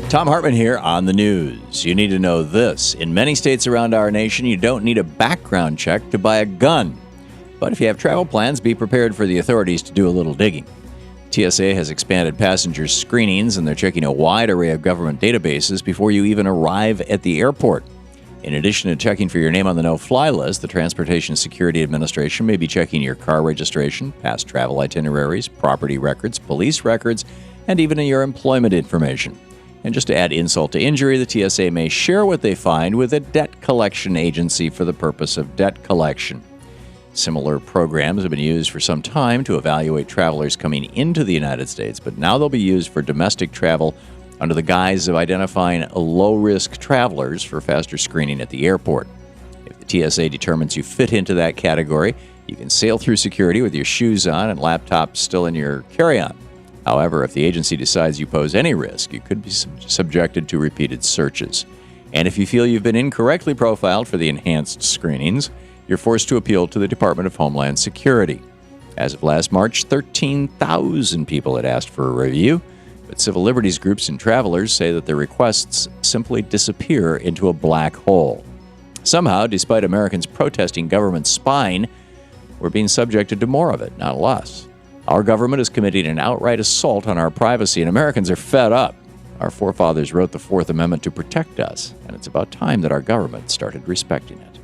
Thom Hartmann here on the news. You need to know this. In many states around our nation, you don't need a background check to buy a gun. But if you have travel plans, be prepared for the authorities to do a little digging. TSA has expanded passenger screenings, and they're checking a wide array of government databases before you even arrive at the airport. In addition to checking for your name on the no-fly list, the Transportation Security Administration may be checking your car registration, past travel itineraries, property records, police records, and even your employment information. And just to add insult to injury, the TSA may share what they find with a debt collection agency for the purpose of debt collection. Similar programs have been used for some time to evaluate travelers coming into the United States, but now they'll be used for domestic travel under the guise of identifying low-risk travelers for faster screening at the airport. If the TSA determines you fit into that category, you can sail through security with your shoes on and laptop still in your carry-on. However, if the agency decides you pose any risk, you could be subjected to repeated searches. And if you feel you've been incorrectly profiled for the enhanced screenings, you're forced to appeal to the Department of Homeland Security. As of last March, 13,000 people had asked for a review, but civil liberties groups and travelers say that their requests simply disappear into a black hole. Somehow, despite Americans protesting government spying, we're being subjected to more of it, not less. Our government is committing an outright assault on our privacy, and Americans are fed up. Our forefathers wrote the Fourth Amendment to protect us, and it's about time that our government started respecting it.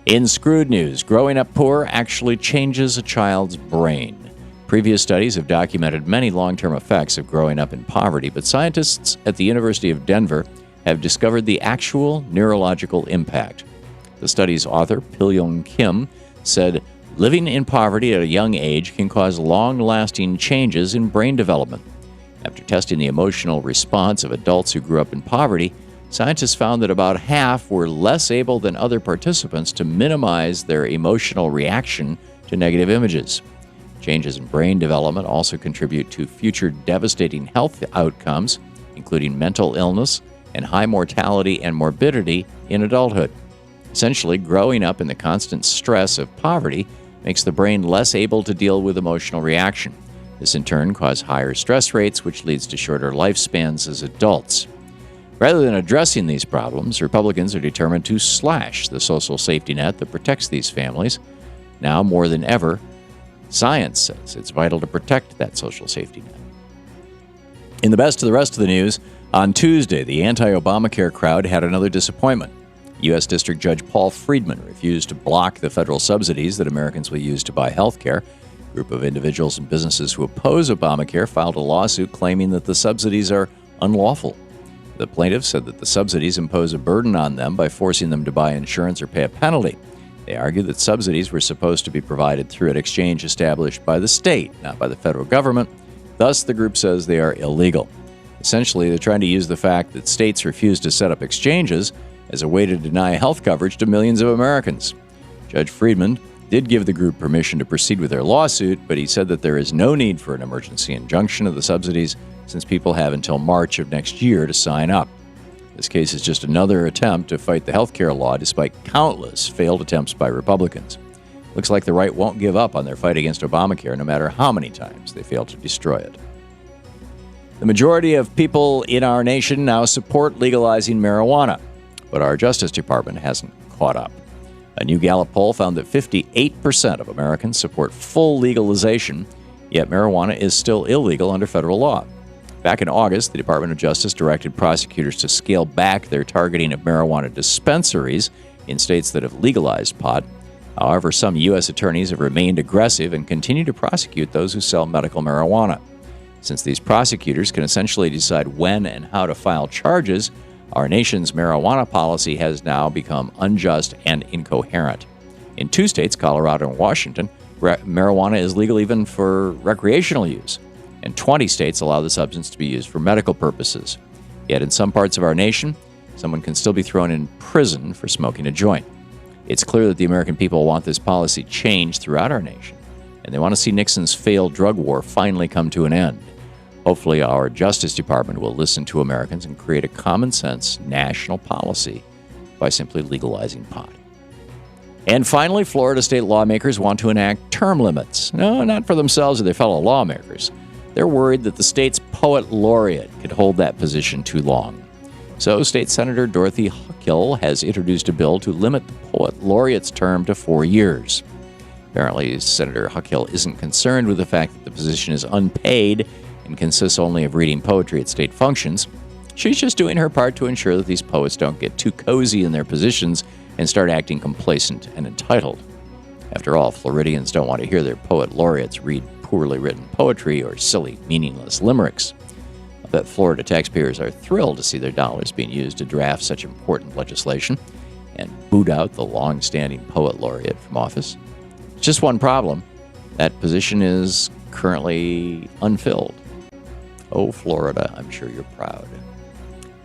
In Screwed news, growing up poor actually changes a child's brain. Previous studies have documented many long-term effects of growing up in poverty, but scientists at the University of Denver have discovered the actual neurological impact. The study's author, Pil-Young Kim, said, living in poverty at a young age can cause long-lasting changes in brain development. After testing the emotional response of adults who grew up in poverty, scientists found that about half were less able than other participants to minimize their emotional reaction to negative images. Changes in brain development also contribute to future devastating health outcomes, including mental illness and high mortality and morbidity in adulthood. Essentially, growing up in the constant stress of poverty makes the brain less able to deal with emotional reaction. This in turn causes higher stress rates, which leads to shorter lifespans as adults. Rather than addressing these problems, Republicans are determined to slash the social safety net that protects these families. Now more than ever, science says it's vital to protect that social safety net. In the best of the rest of the news, on Tuesday, the anti-Obamacare crowd had another disappointment. U.S. District Judge Paul Friedman refused to block the federal subsidies that Americans will use to buy health care. A group of individuals and businesses who oppose Obamacare filed a lawsuit claiming that the subsidies are unlawful. The plaintiffs said that the subsidies impose a burden on them by forcing them to buy insurance or pay a penalty. They argued that subsidies were supposed to be provided through an exchange established by the state, not by the federal government. Thus, the group says they are illegal. Essentially, they're trying to use the fact that states refuse to set up exchanges as a way to deny health coverage to millions of Americans. Judge Friedman did give the group permission to proceed with their lawsuit, but he said that there is no need for an emergency injunction of the subsidies since people have until March of next year to sign up. This case is just another attempt to fight the health care law despite countless failed attempts by Republicans. Looks like the right won't give up on their fight against Obamacare no matter how many times they fail to destroy it. The majority of people in our nation now support legalizing marijuana, but our Justice Department hasn't caught up. A new Gallup poll found that 58% of Americans support full legalization, yet marijuana is still illegal under federal law. Back in August, the Department of Justice directed prosecutors to scale back their targeting of marijuana dispensaries in states that have legalized pot. However, some U.S. attorneys have remained aggressive and continue to prosecute those who sell medical marijuana. Since these prosecutors can essentially decide when and how to file charges, our nation's marijuana policy has now become unjust and incoherent. In 2 states, Colorado and Washington, marijuana is legal even for recreational use, and 20 states allow the substance to be used for medical purposes. Yet in some parts of our nation, someone can still be thrown in prison for smoking a joint. It's clear that the American people want this policy changed throughout our nation, and they want to see Nixon's failed drug war finally come to an end. Hopefully, our Justice Department will listen to Americans and create a common-sense national policy by simply legalizing pot. And finally, Florida state lawmakers want to enact term limits. No, not for themselves or their fellow lawmakers. They're worried that the state's poet laureate could hold that position too long. So State Senator Dorothy Huckill has introduced a bill to limit the poet laureate's term to 4 years. Apparently, Senator Huckill isn't concerned with the fact that the position is unpaid and consists only of reading poetry at state functions. She's just doing her part to ensure that these poets don't get too cozy in their positions and start acting complacent and entitled. After all, Floridians don't want to hear their poet laureates read poorly written poetry or silly, meaningless limericks. I bet Florida taxpayers are thrilled to see their dollars being used to draft such important legislation and boot out the long-standing poet laureate from office. Just one problem. That position is currently unfilled. Oh, Florida, I'm sure you're proud.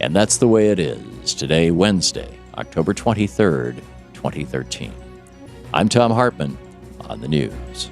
And that's the way it is today, Wednesday, October 23rd, 2013. I'm Thom Hartmann on the news.